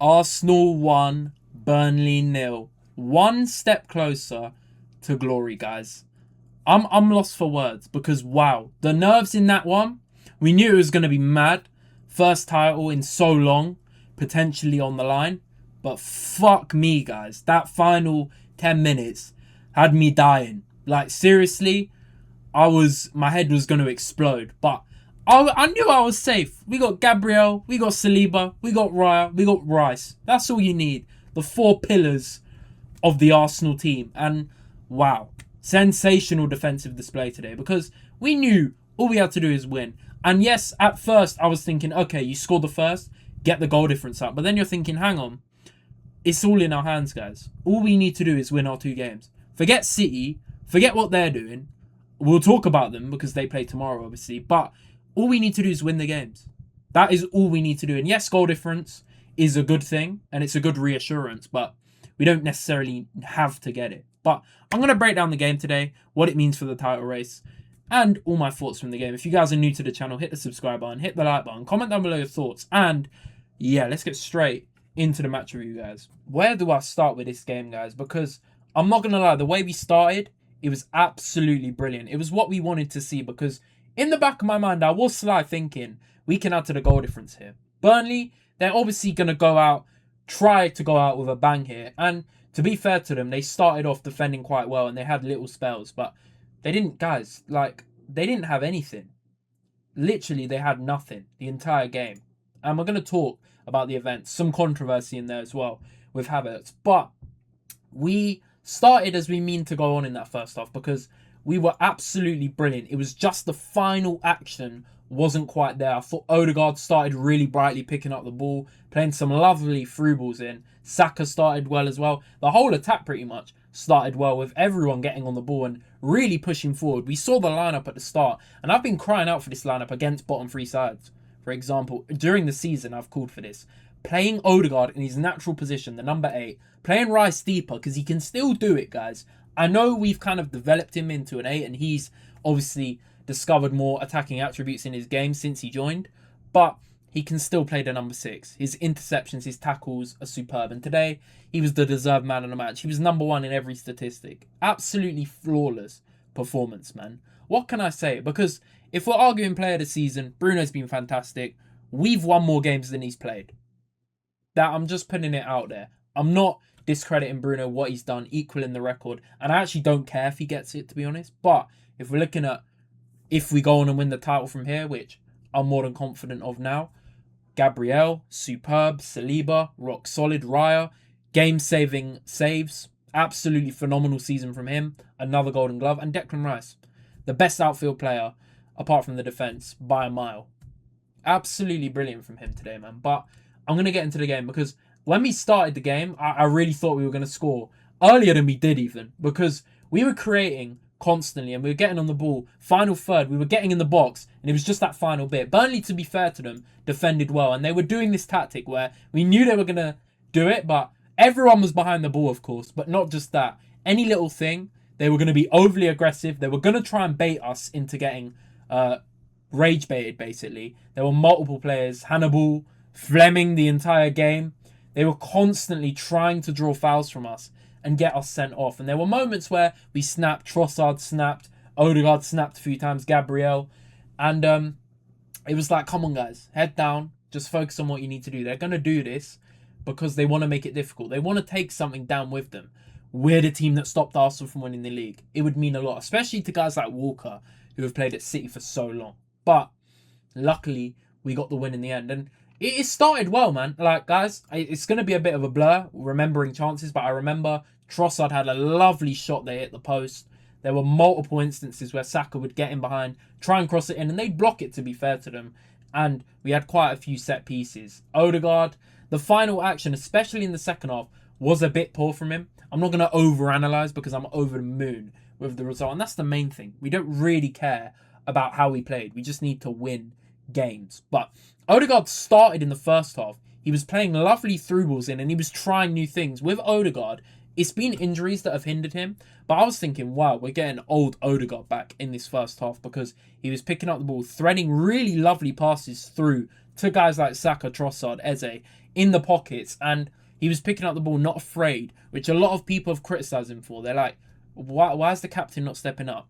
Arsenal 1, Burnley 0. One step closer to glory, guys. I'm lost for words because, wow, the nerves in that one. We knew it was going to be mad. First title in so long, potentially on the line. But fuck me, guys. That final 10 minutes had me dying. Like, seriously, my head was going to explode. But I knew I was safe. We got Gabriel, we got Saliba, we got Raya, we got Rice. That's all you need. The four pillars of the Arsenal team. And wow, sensational defensive display today because we knew all we had to do is win. And yes, at first I was thinking, okay, you scored the first, get the goal difference up. But then you're thinking, hang on, it's all in our hands, guys. All we need to do is win our 2 games. Forget City, forget what they're doing. We'll talk about them because they play tomorrow, obviously. But all we need to do is win the games. That is all we need to do. And yes, goal difference is a good thing and it's a good reassurance, but we don't necessarily have to get it. But I'm going to break down the game today, what it means for the title race, and all my thoughts from the game. If you guys are new to the channel, hit the subscribe button, hit the like button, comment down below your thoughts, and yeah, let's get straight into the match review, guys. Where do I start with this game, guys? Because I'm not going to lie, the way we started, it was absolutely brilliant. It was what we wanted to see because in the back of my mind, I was sly thinking we can add to the goal difference here. Burnley, they're obviously going to try to go out with a bang here. And to be fair to them, they started off defending quite well and they had little spells. But they didn't, guys, they didn't have anything. Literally, they had nothing the entire game. And we're going to talk about the events. Some controversy in there as well with Havertz. But we started as we mean to go on in that first half because we were absolutely brilliant. It was just the final action wasn't quite there. I thought Odegaard started really brightly picking up the ball, playing some lovely through balls in. Saka started well as well. The whole attack pretty much started well with everyone getting on the ball and really pushing forward. We saw the lineup at the start, and I've been crying out for this lineup against bottom 3 sides. For example, during the season, I've called for this. Playing Odegaard in his natural position, the number 8. Playing Rice deeper because he can still do it, guys. I know we've kind of developed him into an 8 and he's obviously discovered more attacking attributes in his game since he joined, but he can still play the number 6. His interceptions, his tackles are superb, and today he was the deserved man of the match. He was number 1 in every statistic. Absolutely flawless performance, man. What can I say? Because if we're arguing player of the season, Bruno's been fantastic. We've won more games than he's played. That I'm just putting it out there. I'm not discrediting Bruno, what he's done, equaling the record. And I actually don't care if he gets it, to be honest. But if we're looking at if we go on and win the title from here, which I'm more than confident of now, Gabriel, superb. Saliba, rock solid. Raya, game-saving saves. Absolutely phenomenal season from him. Another Golden Glove. And Declan Rice, the best outfield player, apart from the defence, by a mile. Absolutely brilliant from him today, man. But I'm going to get into the game because when we started the game, I really thought we were going to score earlier than we did even because we were creating constantly and we were getting on the ball. Final third, we were getting in the box and it was just that final bit. Burnley, to be fair to them, defended well and they were doing this tactic where we knew they were going to do it, but everyone was behind the ball, of course, but not just that. Any little thing, they were going to be overly aggressive. They were going to try and bait us into getting rage baited, basically. There were multiple players, Hannibal, Fleming the entire game. They were constantly trying to draw fouls from us and get us sent off. And there were moments where we snapped, Trossard snapped, Odegaard snapped a few times, Gabriel. And it was like, come on, guys, head down. Just focus on what you need to do. They're going to do this because they want to make it difficult. They want to take something down with them. We're the team that stopped Arsenal from winning the league. It would mean a lot, especially to guys like Walker, who have played at City for so long. But luckily, we got the win in the end. And it started well, man. Like, guys, it's going to be a bit of a blur, remembering chances, but I remember Trossard had a lovely shot there at the post. There were multiple instances where Saka would get in behind, try and cross it in, and they'd block it, to be fair to them. And we had quite a few set pieces. Odegaard, the final action, especially in the second half, was a bit poor from him. I'm not going to overanalyze because I'm over the moon with the result. And that's the main thing. We don't really care about how we played. We just need to win games. But Odegaard started in the first half. He was playing lovely through balls in and he was trying new things. With Odegaard, it's been injuries that have hindered him. But I was thinking, wow, we're getting old Odegaard back in this first half because he was picking up the ball, threading really lovely passes through to guys like Saka, Trossard, Eze in the pockets, and he was picking up the ball, not afraid, which a lot of people have criticised him for. They're like, why is the captain not stepping up?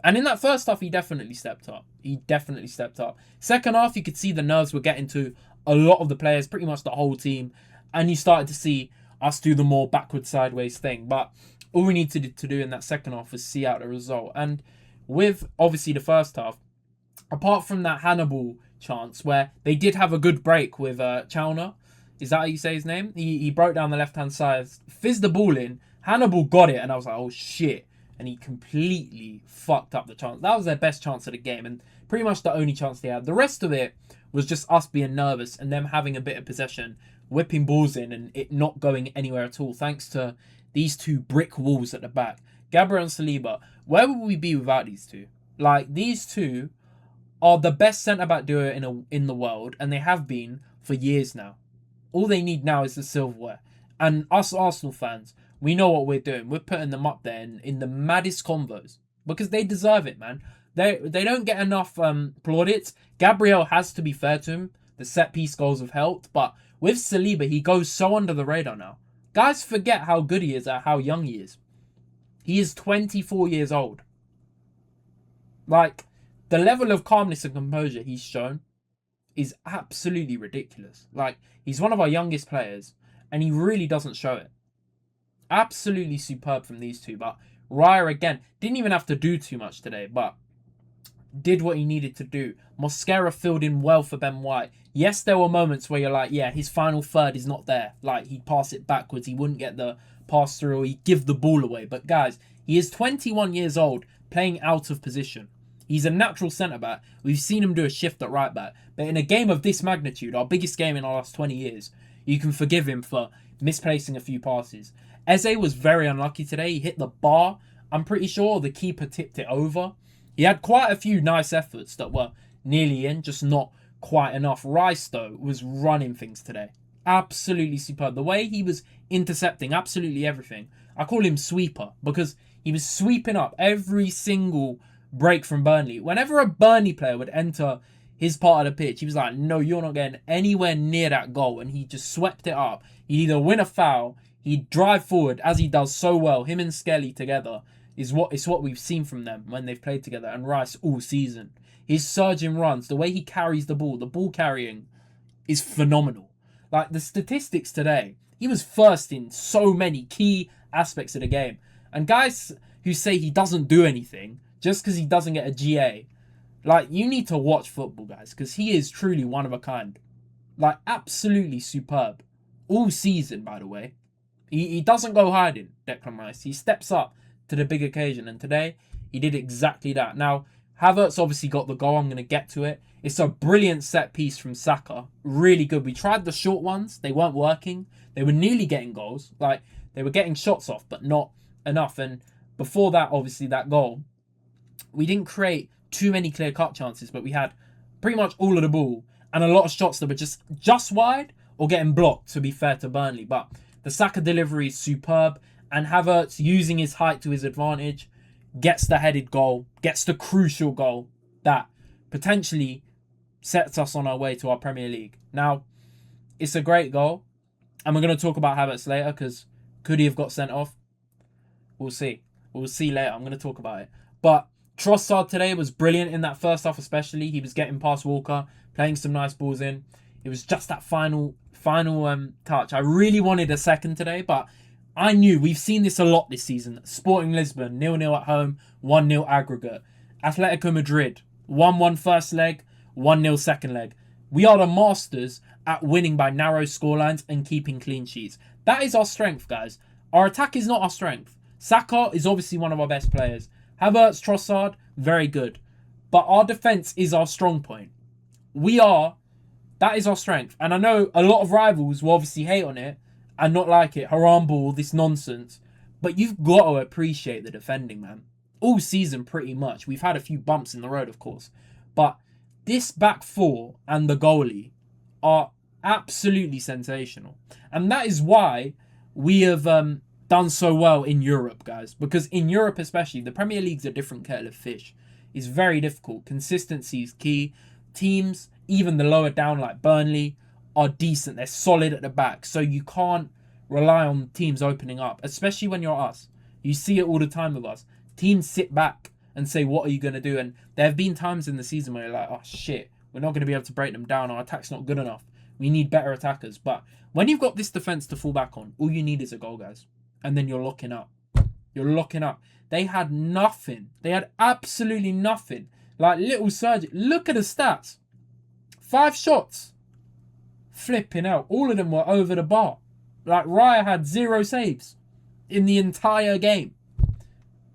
And in that first half, he definitely stepped up. He definitely stepped up. Second half, you could see the nerves were getting to a lot of the players, pretty much the whole team. And you started to see us do the more backward, sideways thing. But all we needed to do in that second half was see out the result. And with, obviously, the first half, apart from that Hannibal chance where they did have a good break with Chauner. Is that how you say his name? He broke down the left-hand side, fizzed the ball in. Hannibal got it, and I was like, oh, shit. And he completely fucked up the chance. That was their best chance of the game, and pretty much the only chance they had. The rest of it was just us being nervous and them having a bit of possession, whipping balls in, and it not going anywhere at all, thanks to these two brick walls at the back. Gabriel and Saliba, where would we be without these two? Like, these two are the best centre-back duo in the world, and they have been for years now. All they need now is the silverware. And us Arsenal fans, we know what we're doing. We're putting them up there in the maddest convos. Because they deserve it, man. They don't get enough plaudits. Gabriel has to be fair to him. The set-piece goals have helped. But with Saliba, he goes so under the radar now. Guys forget how good he is at how young he is. He is 24 years old. Like, the level of calmness and composure he's shown is absolutely ridiculous. Like, he's one of our youngest players, and he really doesn't show it. Absolutely superb from these two. But Raya, again, didn't even have to do too much today, but did what he needed to do. Mosquera filled in well for Ben White. Yes, there were moments where you're like, yeah, his final third is not there. Like, he'd pass it backwards. He wouldn't get the pass through, or he'd give the ball away. But guys, he is 21 years old, playing out of position. He's a natural centre-back. We've seen him do a shift at right-back. But in a game of this magnitude, our biggest game in the last 20 years, you can forgive him for misplacing a few passes. Eze was very unlucky today. He hit the bar. I'm pretty sure the keeper tipped it over. He had quite a few nice efforts that were nearly in, just not quite enough. Rice, though, was running things today. Absolutely superb. The way he was intercepting absolutely everything. I call him Sweeper because he was sweeping up every single break from Burnley. Whenever a Burnley player would enter his part of the pitch, he was like, no, you're not getting anywhere near that goal. And he just swept it up. He'd either win a foul, he'd drive forward, as he does so well. Him and Skelly together is what we've seen from them when they've played together. And Rice all season. His surging runs, the way he carries the ball carrying is phenomenal. Like, the statistics today, he was first in so many key aspects of the game. And guys who say he doesn't do anything just because he doesn't get a GA, like, you need to watch football, guys, because he is truly one of a kind. Like, absolutely superb. All season, by the way. He doesn't go hiding, Declan Rice. He steps up to the big occasion, and today he did exactly that. Now, Havertz obviously got the goal. I'm going to get to it. It's a brilliant set piece from Saka. Really good. We tried the short ones. They weren't working. They were nearly getting goals. Like, they were getting shots off, but not enough. And before that, obviously, that goal, we didn't create too many clear-cut chances, but we had pretty much all of the ball and a lot of shots that were just wide or getting blocked, to be fair to Burnley. But the Saka delivery is superb, and Havertz, using his height to his advantage, gets the headed goal, gets the crucial goal that potentially sets us on our way to our Premier League. Now, it's a great goal, and we're going to talk about Havertz later, because could he have got sent off? We'll see. We'll see later. I'm going to talk about it. But Trossard today was brilliant in that first half especially. He was getting past Walker, playing some nice balls in. It was just that final touch. I really wanted a second today, but I knew, we've seen this a lot this season. Sporting Lisbon, 0-0 at home, 1-0 aggregate. Atletico Madrid, 1-1 first leg, 1-0 second leg. We are the masters at winning by narrow scorelines and keeping clean sheets. That is our strength, guys. Our attack is not our strength. Saka is obviously one of our best players. Havertz, Trossard, very good. But our defence is our strong point. That is our strength. And I know a lot of rivals will obviously hate on it and not like it. Haram ball, this nonsense. But you've got to appreciate the defending, man. All season, pretty much. We've had a few bumps in the road, of course. But this back four and the goalie are absolutely sensational. And that is why we have done so well in Europe, guys. Because in Europe especially, the Premier League's a different kettle of fish. It's very difficult. Consistency is key. Teams even the lower down like Burnley are decent. They're solid at the back. So you can't rely on teams opening up, especially when you're us. You see it all the time with us. Teams sit back and say, what are you going to do? And there have been times in the season where you're like, oh shit, we're not going to be able to break them down. Our attack's not good enough. We need better attackers. But when you've got this defense to fall back on, all you need is a goal, guys. And then you're locking up. You're locking up. They had nothing. They had absolutely nothing. Like little surgery. Look at the stats. 5 shots. Flipping out. All of them were over the bar. Like Raya had 0 saves in the entire game.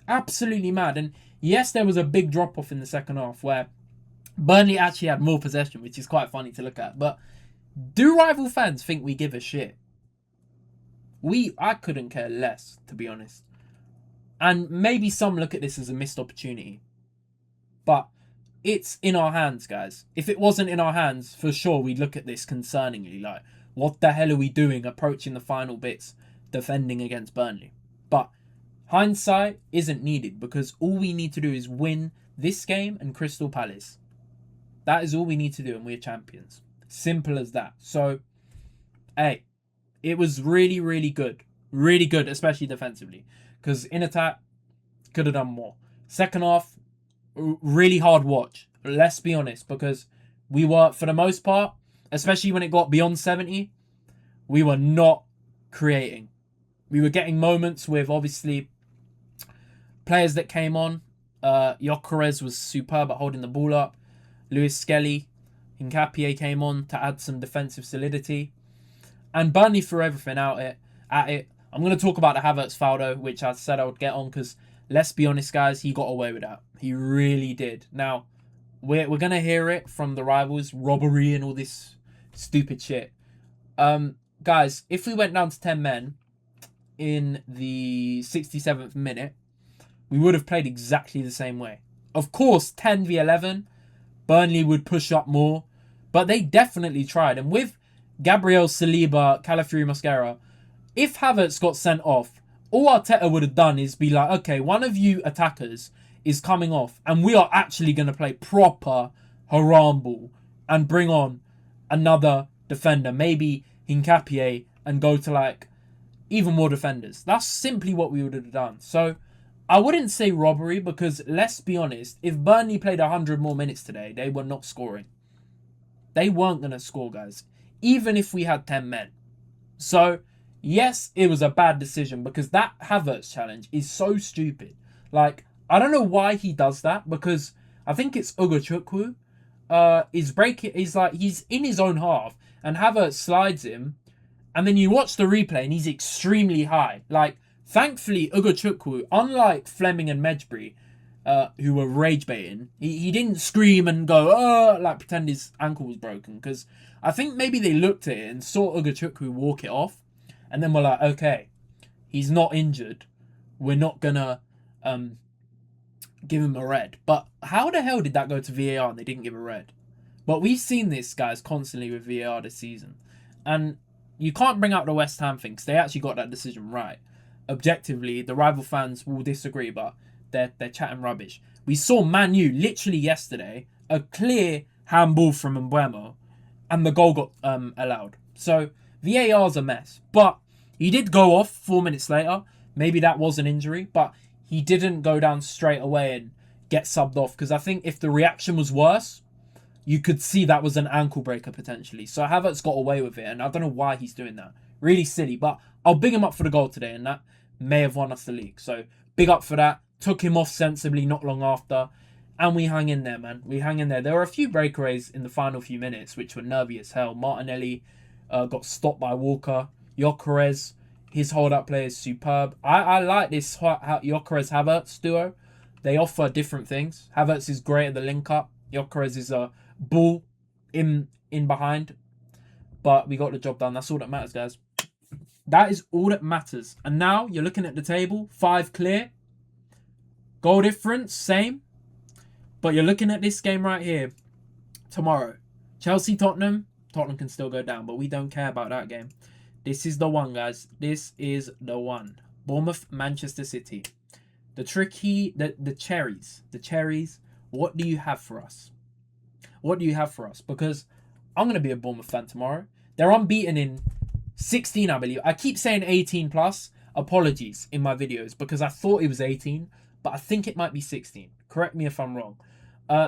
Absolutely mad. And yes, there was a big drop off in the second half where Burnley actually had more possession, which is quite funny to look at. But do rival fans think we give a shit? I couldn't care less, to be honest. And maybe some look at this as a missed opportunity. But it's in our hands, guys. If it wasn't in our hands, for sure we'd look at this concerningly. Like, what the hell are we doing approaching the final bits, defending against Burnley? But hindsight isn't needed because all we need to do is win this game and Crystal Palace. That is all we need to do and we're champions. Simple as that. So, hey, it was really, really good. Really good, especially defensively. Because in attack, could have done more. Second half, really hard watch. Let's be honest. Because we were, for the most part, especially when it got beyond 70, we were not creating. We were getting moments with, obviously, players that came on. Gyökeres was superb at holding the ball up. Lewis Skelly, Hincapié came on to add some defensive solidity. And Burnley threw everything at it. I'm going to talk about the Havertz foul, though, which I said I would get on, because let's be honest, guys, he got away with that. He really did. Now, we're going to hear it from the rivals, robbery and all this stupid shit. Guys, if we went down to 10 men in the 67th minute, we would have played exactly the same way. Of course, 10 v 11, Burnley would push up more, but they definitely tried. And with Gabriel Saliba, Calafiori Mosquera, if Havertz got sent off, all Arteta would have done is be like, okay, one of you attackers is coming off and we are actually going to play proper haram ball and bring on another defender, maybe Hincapié, and go to like even more defenders. That's simply what we would have done. So I wouldn't say robbery because let's be honest, if Burnley played 100 more minutes today, they were not scoring. They weren't going to score, guys, even if we had 10 men. So yes, it was a bad decision because that Havertz challenge is so stupid. Like, I don't know why he does that because I think it's Ugachukwu. He's in his own half and Havertz slides him, and then you watch the replay and he's extremely high. Like, thankfully, Ugachukwu, unlike Fleming and Medjbury, who were rage baiting, he didn't scream and go, like pretend his ankle was broken, because I think maybe they looked at it and saw Ugachukwu walk it off. And then we're like, okay, he's not injured. We're not going to give him a red. But how the hell did that go to VAR and they didn't give a red? But we've seen this, guys, constantly with VAR this season. And you can't bring out the West Ham thing because they actually got that decision right. Objectively, the rival fans will disagree, but they're chatting rubbish. We saw Man U literally yesterday, a clear handball from Mbeumo, and the goal got allowed. So VAR's a mess, but he did go off 4 minutes later. Maybe that was an injury, but he didn't go down straight away and get subbed off, because I think if the reaction was worse, you could see that was an ankle breaker potentially. So Havertz got away with it, and I don't know why he's doing that. Really silly, but I'll big him up for the goal today, and that may have won us the league. So big up for that. Took him off sensibly not long after, and we hung in there, man. We hung in there. There were a few breakaways in the final few minutes, which were nervy as hell. Martinelli got stopped by Walker. Gyökeres, his hold-up play is superb. I like this Gyökeres-Havertz duo. They offer different things. Havertz is great at the link-up. Gyökeres is a ball in behind. But we got the job done. That's all that matters, guys. That is all that matters. And now you're looking at the table. 5 clear. Goal difference, same. But you're looking at this game right here. Tomorrow. Chelsea-Tottenham. Tottenham can still go down, but we don't care about that game. This is the one, guys. This is the one. Bournemouth, Manchester City. The cherries. What do you have for us? What do you have for us? Because I'm going to be a Bournemouth fan tomorrow. They're unbeaten in 16, I believe. I keep saying 18 plus. Apologies in my videos because I thought it was 18, but I think it might be 16. Correct me if I'm wrong.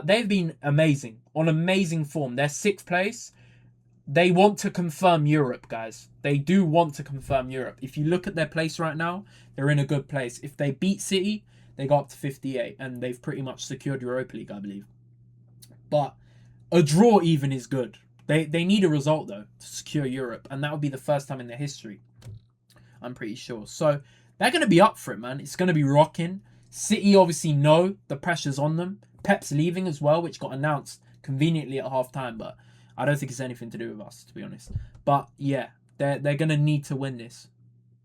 They've been amazing, on amazing form. They're 6th place. They want to confirm Europe, guys. They do want to confirm Europe. If you look at their place right now, they're in a good place. If they beat City, they go up to 58, and they've pretty much secured Europa League, I believe. But a draw even is good. They need a result, though, to secure Europe, and that would be the first time in their history, I'm pretty sure. So they're going to be up for it, man. It's going to be rocking. City obviously know the pressure's on them. Pep's leaving as well, which got announced conveniently at half-time, but I don't think it's anything to do with us, to be honest. But yeah, they're going to need to win this.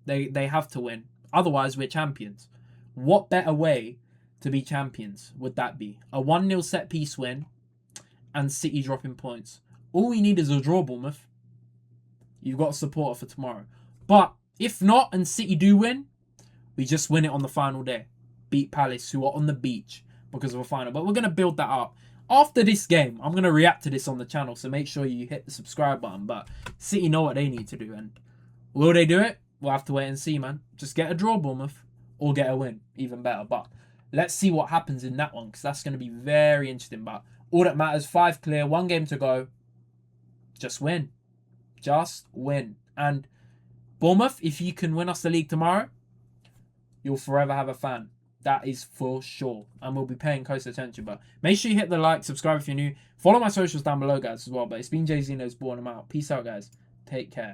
They have to win. Otherwise, we're champions. What better way to be champions would that be? A 1-0 set-piece win and City dropping points. All we need is a draw, Bournemouth. You've got a supporter for tomorrow. But if not, and City do win, we just win it on the final day. Beat Palace, who are on the beach because of a final. But we're going to build that up. After this game, I'm going to react to this on the channel, so make sure you hit the subscribe button. But City know what they need to do, and will they do it? We'll have to wait and see, man. Just get a draw, Bournemouth, or get a win, even better. But let's see what happens in that one, because that's going to be very interesting. But all that matters, 5 clear, 1 game to go. Just win. Just win. And Bournemouth, if you can win us the league tomorrow, you'll forever have a fan. That is for sure. And we'll be paying close attention. But make sure you hit the like, subscribe if you're new. Follow my socials down below, guys, as well. But it's been Jay Zeno's Born. I'm out. Peace out, guys. Take care.